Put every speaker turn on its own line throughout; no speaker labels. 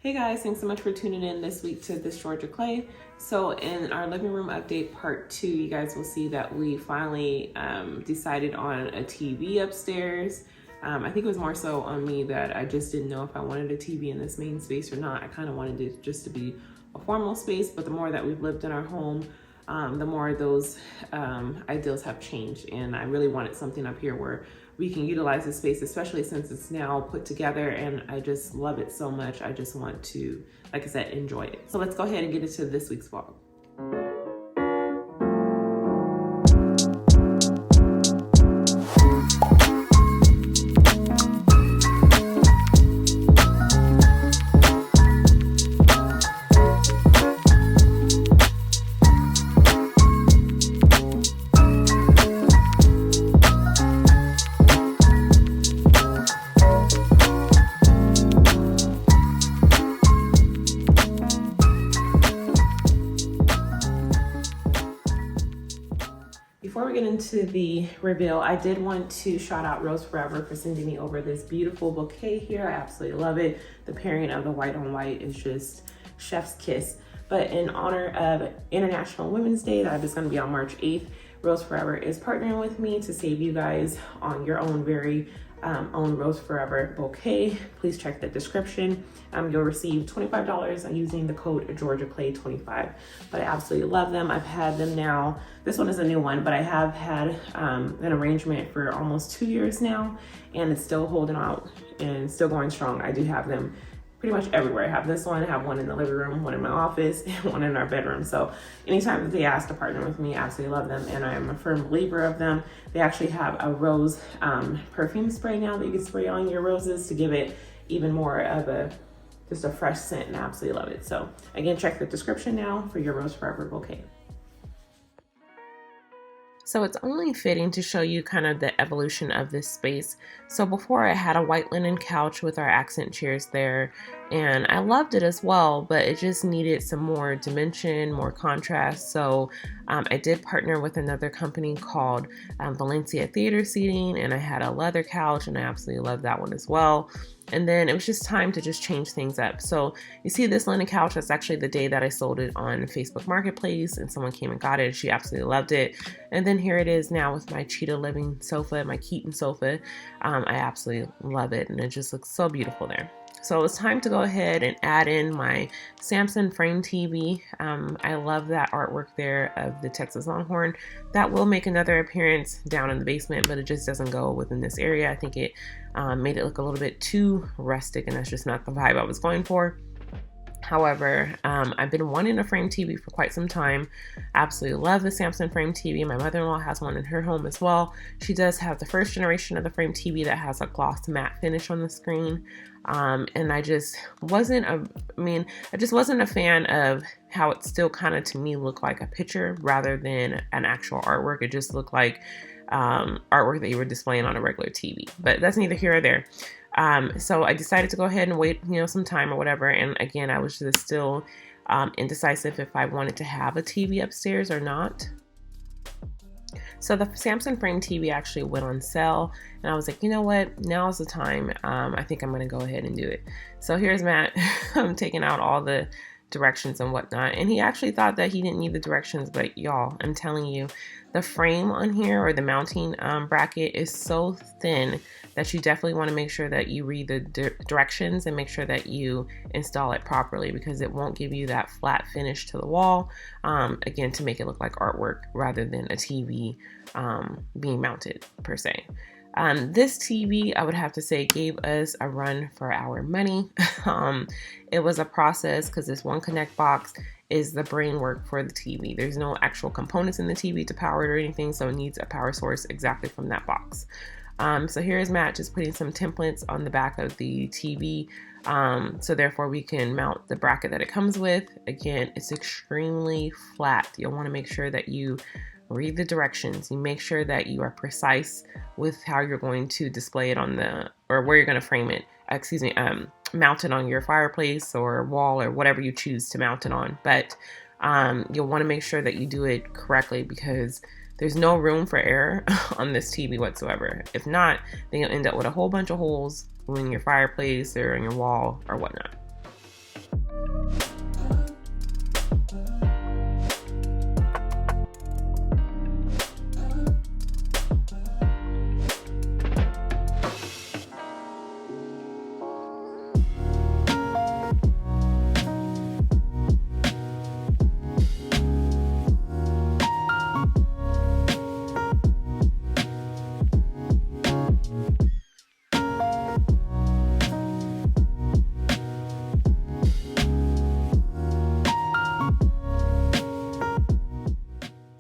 Hey guys, thanks so much for tuning in this week to This Georgia Clay. So in our living room update part 2, you guys will see that we finally decided on a TV upstairs. I think it was more so on me that I just didn't know if I wanted a TV in this main space or not. I kind of wanted it just to be a formal space, but the more that we've lived in our home, the more those ideals have changed. And I really wanted something up here where we can utilize this space, especially since it's now put together and I just love it so much. I just want to, like I said, enjoy it. So let's go ahead and get into this week's vlog. Before we get into the reveal, I did want to shout out Rose Forever for sending me over this beautiful bouquet here. I absolutely love it. The pairing of the white on white is just chef's kiss. But in honor of International Women's Day, that is going to be on March 8th, Rose Forever is partnering with me to save you guys on your own very own Rose Forever bouquet. Please check the description. You'll receive $25 using the code GeorgiaClay25. But I absolutely love them. I've had them now. This one is a new one, but I have had an arrangement for almost 2 years now, and it's still holding out and still going strong. I do have them pretty much everywhere. I have this one, I have one in the living room, one in my office, and one in our bedroom. So anytime that they ask to partner with me, I absolutely love them, and I am a firm believer of them. They actually have a rose perfume spray now that you can spray on your roses to give it even more of just a fresh scent, and I absolutely love it. So again, check the description now for your Rose Forever bouquet. So it's only fitting to show you kind of the evolution of this space. So before I had a white linen couch with our accent chairs there, and I loved it as well, but it just needed some more dimension, more contrast. So I did partner with another company called Valencia Theater Seating, and I had a leather couch, and I absolutely loved that one as well. And then it was just time to just change things up. So you see this linen couch, that's actually the day that I sold it on Facebook Marketplace, and someone came and got it. She absolutely loved it. And then here it is now with my Cheetah Living sofa, my Keaton sofa. I absolutely love it, and it just looks so beautiful there. So it's time to go ahead and add in my Samsung frame TV. I love that artwork there of the Texas Longhorn. That will make another appearance down in the basement, but it just doesn't go within this area. I think it made it look a little bit too rustic, and that's just not the vibe I was going for. However, I've been wanting a frame TV for quite some time. Absolutely love the Samsung frame TV. My mother-in-law has one in her home as well. She does have the first generation of the frame TV that has a gloss matte finish on the screen. And I just wasn't a fan of how it still kind of to me looked like a picture rather than an actual artwork. It just looked like artwork that you were displaying on a regular TV, but that's neither here or there. So I decided to go ahead and wait, some time or whatever. And again, I was just still indecisive if I wanted to have a TV upstairs or not. So the Samsung frame TV actually went on sale, and I was like, you know what, now's the time. I think I'm gonna go ahead and do it. So here's Matt. I'm taking out all the directions and whatnot, and he actually thought that he didn't need the directions, but y'all, I'm telling you, the frame on here, or the mounting bracket, is so thin that you definitely want to make sure that you read the directions and make sure that you install it properly, because it won't give you that flat finish to the wall, again, to make it look like artwork rather than a TV being mounted per se. This TV, I would have to say, gave us a run for our money. It was a process because this one Connect box is the brain work for the TV. There's no actual components in the TV to power it or anything, so it needs a power source exactly from that box. So here's Matt just putting some templates on the back of the TV, so therefore we can mount the bracket that it comes with. Again, it's extremely flat. You'll want to make sure that you read the directions. You make sure that you are precise with how you're going to display it on or where you're going to frame it. Mount it on your fireplace or wall or whatever you choose to mount it on. But you'll want to make sure that you do it correctly, because there's no room for error on this TV whatsoever. If not, then you'll end up with a whole bunch of holes in your fireplace or in your wall or whatnot.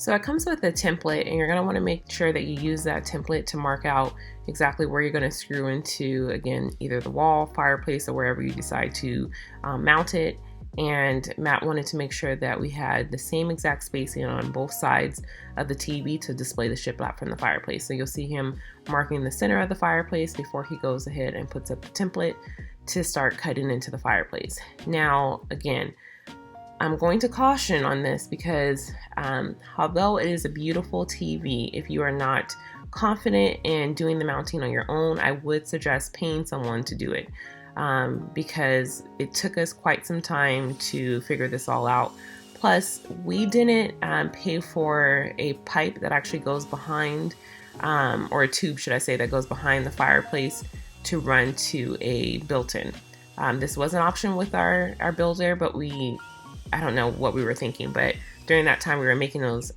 So it comes with a template, and you're going to want to make sure that you use that template to mark out exactly where you're going to screw into, again, either the wall, fireplace, or wherever you decide to mount it. And Matt wanted to make sure that we had the same exact spacing on both sides of the TV to display the shiplap from the fireplace. So you'll see him marking the center of the fireplace before he goes ahead and puts up the template to start cutting into the fireplace. Now, again, I'm going to caution on this because although it is a beautiful TV, if you are not confident in doing the mounting on your own, I would suggest paying someone to do it. Because it took us quite some time to figure this all out. Plus, we didn't pay for a pipe that actually goes behind, or a tube, should I say, that goes behind the fireplace to run to a built-in. This was an option with our builder, but I don't know what we were thinking, but during that time we were making those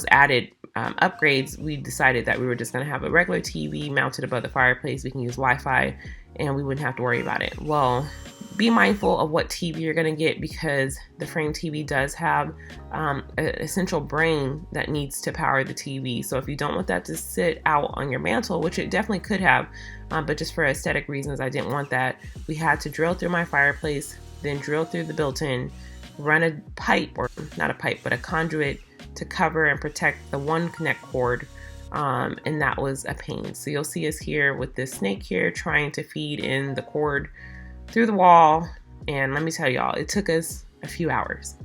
added upgrades. We decided that we were just going to have a regular TV mounted above the fireplace. We can use Wi-Fi and we wouldn't have to worry about it. Well, be mindful of what TV you're going to get, because the frame TV does have an essential brain that needs to power the TV. So if you don't want that to sit out on your mantle, which it definitely could have, but just for aesthetic reasons, I didn't want that. We had to drill through my fireplace, then drill through the built-in, run a pipe, or not a pipe, but a conduit to cover and protect the one connect cord. And that was a pain. So you'll see us here with this snake here trying to feed in the cord through the wall. And let me tell y'all, it took us a few hours.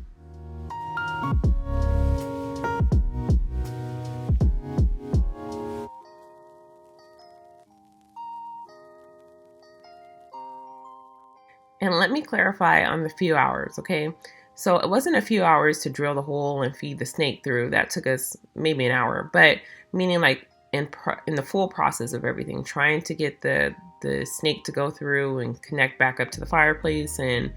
And let me clarify on the few hours, okay? So it wasn't a few hours to drill the hole and feed the snake through. That took us maybe an hour, but meaning like in the full process of everything, trying to get the snake to go through and connect back up to the fireplace. And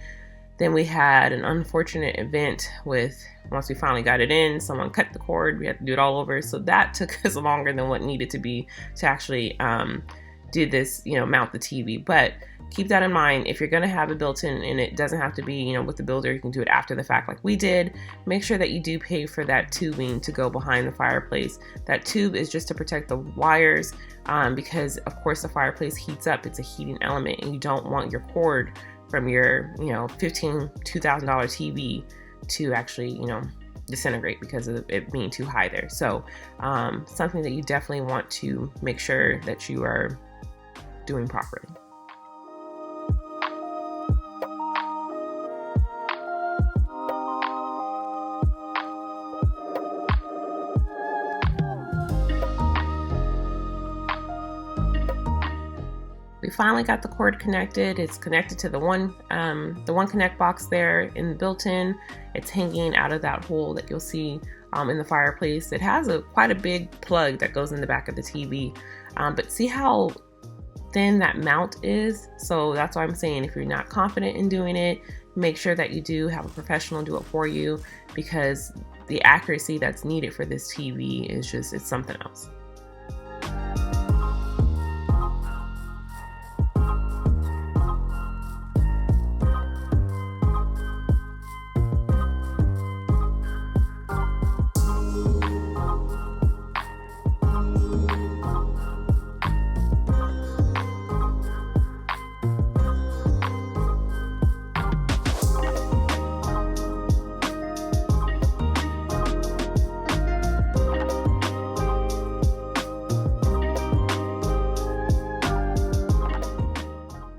then we had an unfortunate event with, once we finally got it in, someone cut the cord. We had to do it all over. So that took us longer than what needed to be to actually do this, mount the TV. But keep that in mind. If you're going to have a built-in, and it doesn't have to be, with the builder, you can do it after the fact like we did. Make sure that you do pay for that tubing to go behind the fireplace. That tube is just to protect the wires, because of course the fireplace heats up. It's a heating element, and you don't want your cord from your, $2,000 TV to actually, disintegrate because of it being too high there. So something that you definitely want to make sure that you are doing properly. We finally got the cord connected. It's connected to the one connect box there in the built-in. It's hanging out of that hole that you'll see in the fireplace. It has quite a big plug that goes in the back of the TV. But see how thin that mount is? So that's why I'm saying, if you're not confident in doing it, make sure that you do have a professional do it for you, because the accuracy that's needed for this TV is it's something else.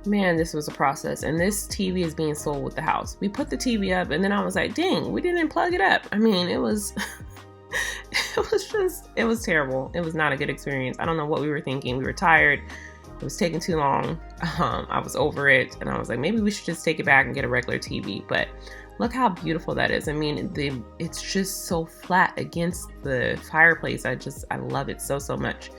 Man, this was a process, and this TV is being sold with the house. We put the TV up, and then I was like, dang, we didn't plug it up. I mean, it was it was terrible. It was not a good experience. I don't know what we were thinking. We were tired. It was taking too long. I was over it, and I was like, maybe we should just take it back and get a regular TV. But look how beautiful that is. I mean, it's just so flat against the fireplace. I love it so much.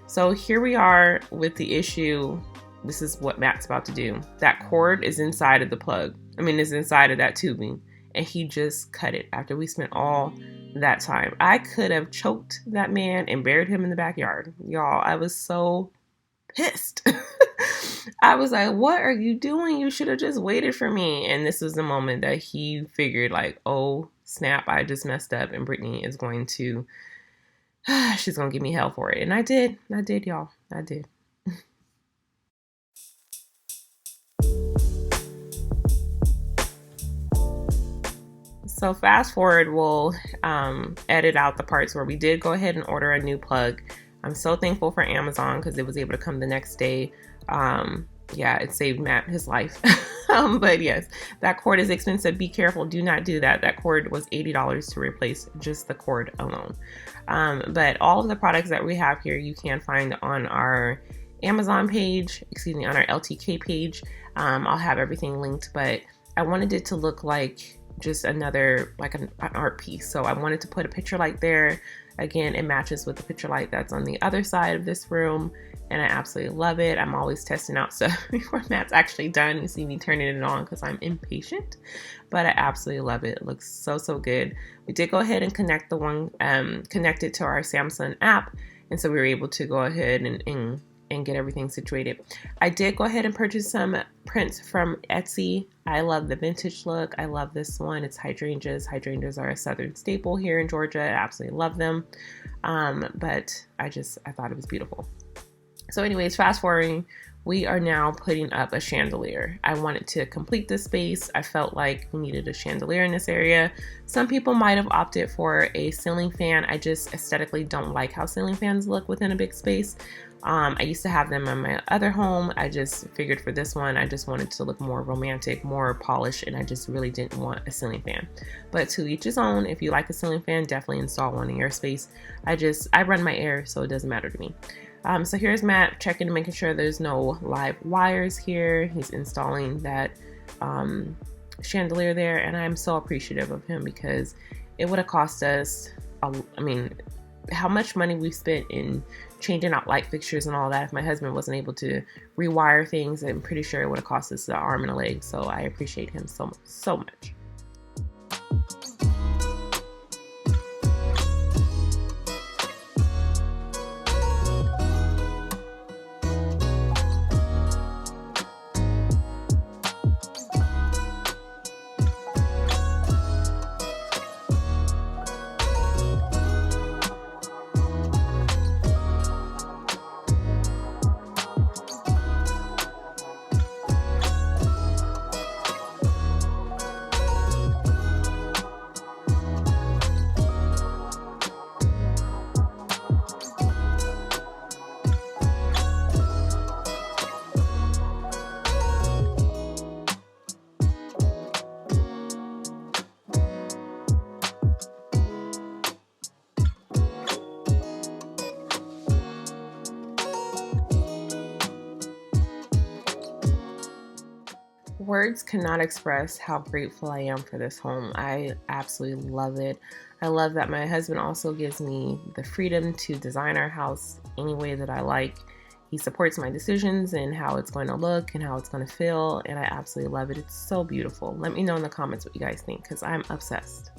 So here we are with the issue. This is what Matt's about to do. That cord is inside of the plug. It's inside of that tubing. And he just cut it after we spent all that time. I could have choked that man and buried him in the backyard. Y'all, I was so pissed. I was like, what are you doing? You should have just waited for me. And this was the moment that he figured, like, oh, snap, I just messed up. And Brittany is going to, she's going to give me hell for it. And I did, y'all. I did. So fast forward, we'll edit out the parts where we did go ahead and order a new plug. I'm so thankful for Amazon because it was able to come the next day. Yeah, it saved Matt his life. But yes, that cord is expensive. Be careful. Do not do that. That cord was $80 to replace just the cord alone. But all of the products that we have here, you can find on our Amazon page, on our LTK page. I'll have everything linked, but I wanted it to look like just another, like an art piece. So I wanted to put a picture light there. Again, it matches with the picture light that's on the other side of this room, and I absolutely love it. I'm always testing out stuff before Matt's actually done. You see me turning it on because I'm impatient, but I absolutely love it. It looks so, so good. We did go ahead and connect it to our Samsung app, and so we were able to go ahead and get everything situated. I did go ahead and purchase some prints from Etsy. I love the vintage look. I love this one. It's hydrangeas. Hydrangeas are a southern staple here in Georgia. I absolutely love them. But I thought it was beautiful. So anyways, fast forwarding, we are now putting up a chandelier. I wanted to complete this space. I felt like we needed a chandelier in this area. Some people might have opted for a ceiling fan. I just aesthetically don't like how ceiling fans look within a big space. I used to have them in my other home. I just figured for this one, I just wanted to look more romantic, more polished, and I just really didn't want a ceiling fan. But to each his own. If you like a ceiling fan, definitely install one in your space. I run my air, so it doesn't matter to me. So here's Matt checking and making sure there's no live wires here. He's installing that chandelier there, and I'm so appreciative of him because it would have cost us, how much money we've spent in changing out light fixtures and all that. If my husband wasn't able to rewire things, I'm pretty sure it would have cost us an arm and a leg. So I appreciate him so much. Words cannot express how grateful I am for this home. I absolutely love it. I love that my husband also gives me the freedom to design our house any way that I like. He supports my decisions and how it's going to look and how it's going to feel, and I absolutely love it. It's so beautiful. Let me know in the comments what you guys think because I'm obsessed.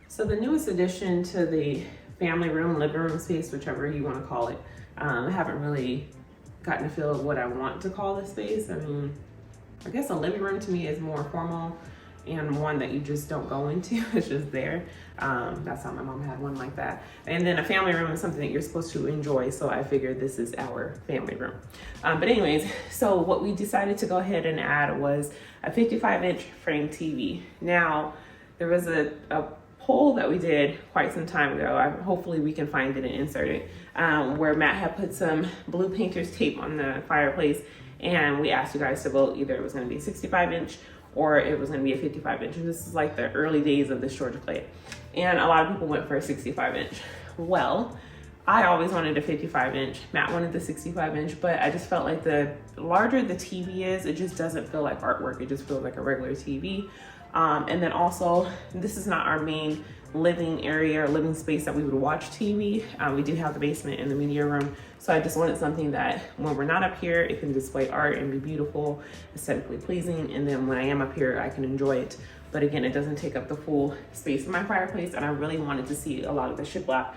So the newest addition to the family room, living room space, whichever you want to call it, I haven't really gotten a feel of what I want to call this space. I guess a living room to me is more formal and one that you just don't go into. It's just there. That's how my mom had one like that. And then a family room is something that you're supposed to enjoy. So I figured this is our family room. But anyways, so what we decided to go ahead and add was a 55-inch frame TV. Now, there was a poll that we did quite some time ago. Hopefully we can find it and insert it, where Matt had put some blue painter's tape on the fireplace, and we asked you guys to vote. Either it was going to be a 65-inch or it was going to be a 55-inch. And this is like the early days of this Georgia Clay, and a lot of people went for a 65-inch. Well, I always wanted a 55-inch. Matt wanted the 65-inch, but I just felt like the larger the TV is, it just doesn't feel like artwork. It just feels like a regular TV. And then also, this is not our main living area or living space that we would watch TV. We do have the basement and the media room. So I just wanted something that when we're not up here, it can display art and be beautiful, aesthetically pleasing. And then when I am up here, I can enjoy it. But again, it doesn't take up the full space in my fireplace. And I really wanted to see a lot of the shiplap.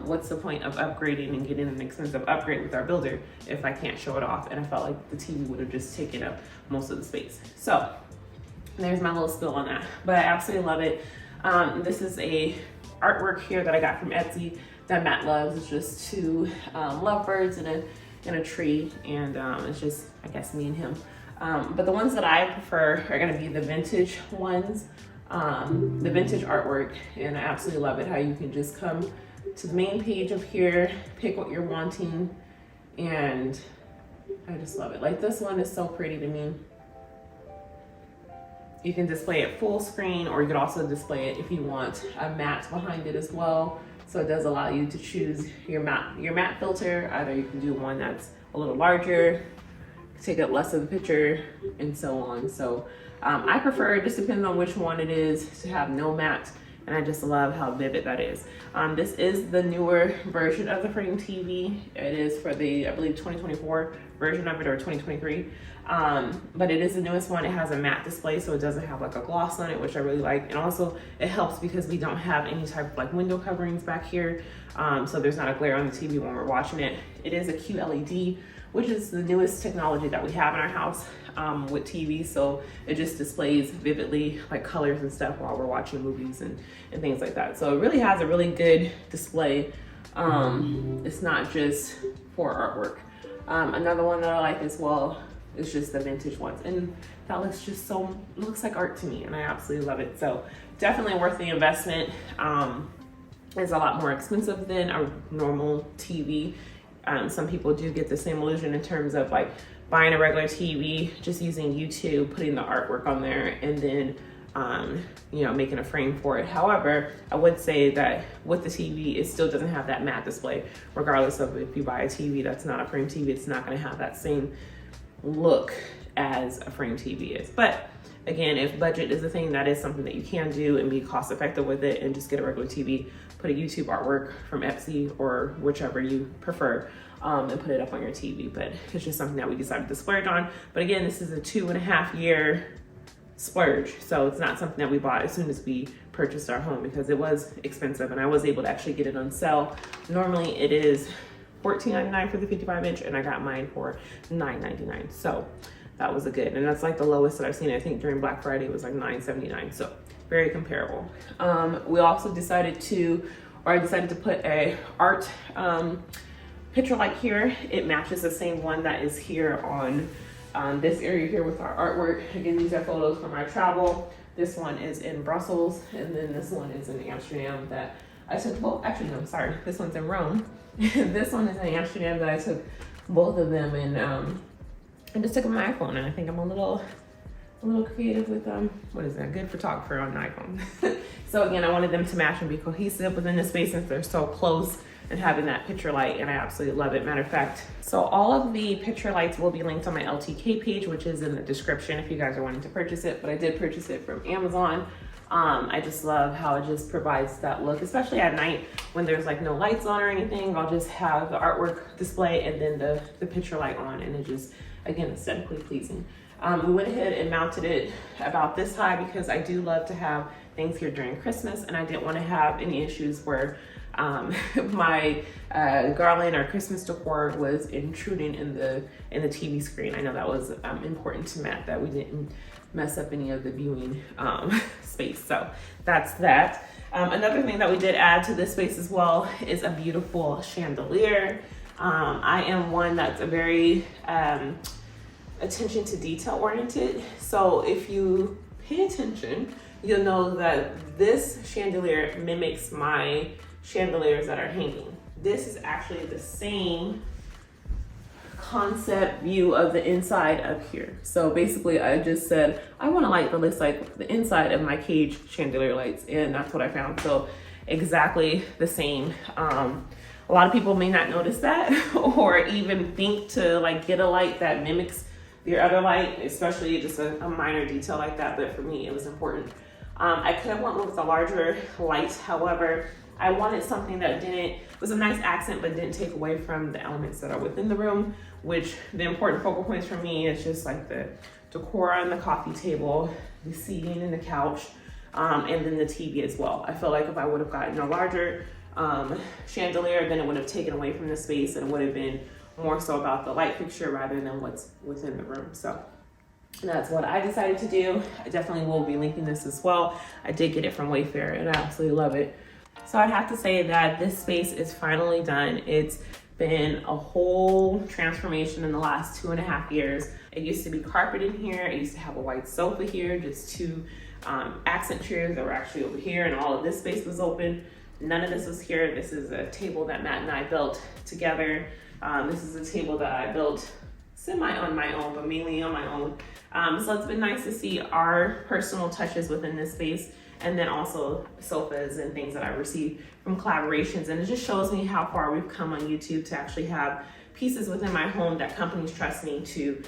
What's the point of upgrading and getting an expensive upgrade with our builder if I can't show it off? And I felt like the TV would have just taken up most of the space. So there's my little spill on that, but I absolutely love it. This is a artwork here that I got from Etsy that Matt loves. It's just two lovebirds and a tree, and it's just, I guess, me and him. But the ones that I prefer are gonna be the vintage ones, the vintage artwork, and I absolutely love it how you can just come to the main page of here, pick what you're wanting, and I just love it. Like, this one is so pretty to me. You can display it full screen, or you could also display it if you want a matte behind it as well. So it does allow you to choose your matte filter. Either you can do one that's a little larger, take up less of the picture, and so on. So I prefer, it just depends on which one it is, to have no matte, and I just love how vivid that is. This is the newer version of the frame TV. It is for the, I believe, 2024 version of it, or 2023. But it is the newest one. It has a matte display, so it doesn't have like a gloss on it, which I really like. And also it helps because we don't have any type of like window coverings back here. So there's not a glare on the TV when we're watching it. It is a QLED, which is the newest technology that we have in our house with TV. So it just displays vividly like colors and stuff while we're watching movies and things like that. So it really has a really good display. It's not just for artwork. Another one that I like as well is just the vintage ones, and that looks just so, looks like art to me, and I absolutely love it. So definitely worth the investment. It's a lot more expensive than a normal TV. Some people do get the same illusion in terms of like buying a regular TV, just using YouTube, putting the artwork on there, and then you know, making a frame for it. However, I would say that with the TV, it still doesn't have that matte display. Regardless of if you buy a TV that's not a frame TV, it's not going to have that same look as a frame TV is. But again, if budget is a thing, that is something that you can do and be cost effective with it, and just get a regular TV, put a YouTube artwork from Etsy or whichever you prefer, and put it up on your TV. But it's just something that we decided to splurge on. But again, this is a 2.5 year splurge, so it's not something that we bought as soon as we purchased our home, because it was expensive, and I was able to actually get it on sale. Normally it is $14.99 for the 55-inch, and I got mine for $9.99. So that was a good, and that's like the lowest that I've seen. I think during Black Friday it was like $9.79. So very comparable. We also decided to, or I decided to put a art picture light here. It matches the same one that is here on this area here with our artwork. Again, these are photos from our travel. This one is in Brussels, and then this one is in Amsterdam that I took, well, actually, no, sorry, this one's in Rome. This one is in Amsterdam that I took both of them, and I just took them on my iPhone, and I think I'm a little creative with what is that, good photographer on an iPhone. So again, I wanted them to match and be cohesive within the space since they're so close, and having that picture light, and I absolutely love it. Matter of fact, so all of the picture lights will be linked on my LTK page, which is in the description if you guys are wanting to purchase it, but I did purchase it from Amazon. I just love how it just provides that look, especially at night when there's like no lights on or anything. I'll just have the artwork display and then the picture light on, and it just, again, aesthetically pleasing. We went ahead and mounted it about this high because I do love to have things here during Christmas, and I didn't want to have any issues where my garland or Christmas decor was intruding in the TV screen. I know that was important to Matt, that we didn't mess up any of the viewing space. So that's that. Another thing that we did add to this space as well is a beautiful chandelier. I am one that's a very attention to detail oriented. So if you pay attention, you'll know that this chandelier mimics my chandeliers that are hanging. This is actually the same concept view of the inside up here. So basically I just said, I want a light that looks like the inside of my cage chandelier lights, and that's what I found. So exactly the same A lot of people may not notice that or even think to like get a light that mimics your other light, especially just a minor detail like that. But for me, it was important. I could have went with a larger light. However, I wanted something that was a nice accent, but didn't take away from the elements that are within the room, which the important focal points for me is just like the decor on the coffee table, the seating and the couch, and then the TV as well. I feel like if I would have gotten a larger chandelier, then it would have taken away from the space and it would have been more so about the light fixture rather than what's within the room. So that's what I decided to do. I definitely will be linking this as well. I did get it from Wayfair and I absolutely love it. So I'd have to say that this space is finally done. It's been a whole transformation in the last 2.5 years. It used to be carpet in here. I used to have a white sofa here, just two accent chairs that were actually over here, and all of this space was open. None of this was here. This is a table that Matt and I built together. This is a table that I built semi on my own, but mainly on my own. So it's been nice to see our personal touches within this space, and then also sofas and things that I received from collaborations. And it just shows me how far we've come on YouTube to actually have pieces within my home that companies trust me to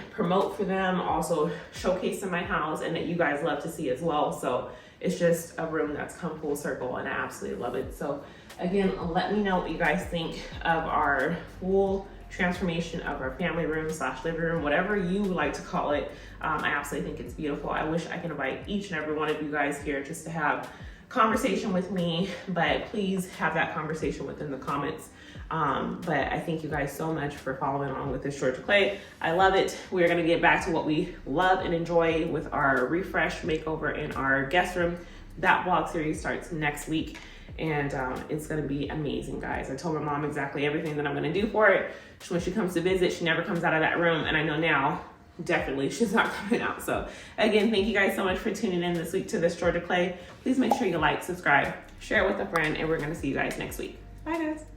promote for them, also showcase in my house, and that you guys love to see as well. So it's just a room that's come full circle and I absolutely love it. So again, let me know what you guys think of our full transformation of our family room / living room, whatever you would like to call it. I absolutely think it's beautiful. I wish I could invite each and every one of you guys here just to have conversation with me, but please have that conversation within the comments. But I thank you guys so much for following along with this Georgia Clay. I love it. We're gonna get back to what we love and enjoy with our refresh makeover in our guest room. That vlog series starts next week, and it's gonna be amazing, guys. I told my mom exactly everything that I'm gonna do for it. When she comes to visit, she never comes out of that room, and I know now definitely she's not coming out. So again, thank you guys so much for tuning in this week to this Georgia Clay. Please make sure you like, subscribe, share it with a friend, and we're gonna see you guys next week. Bye, guys.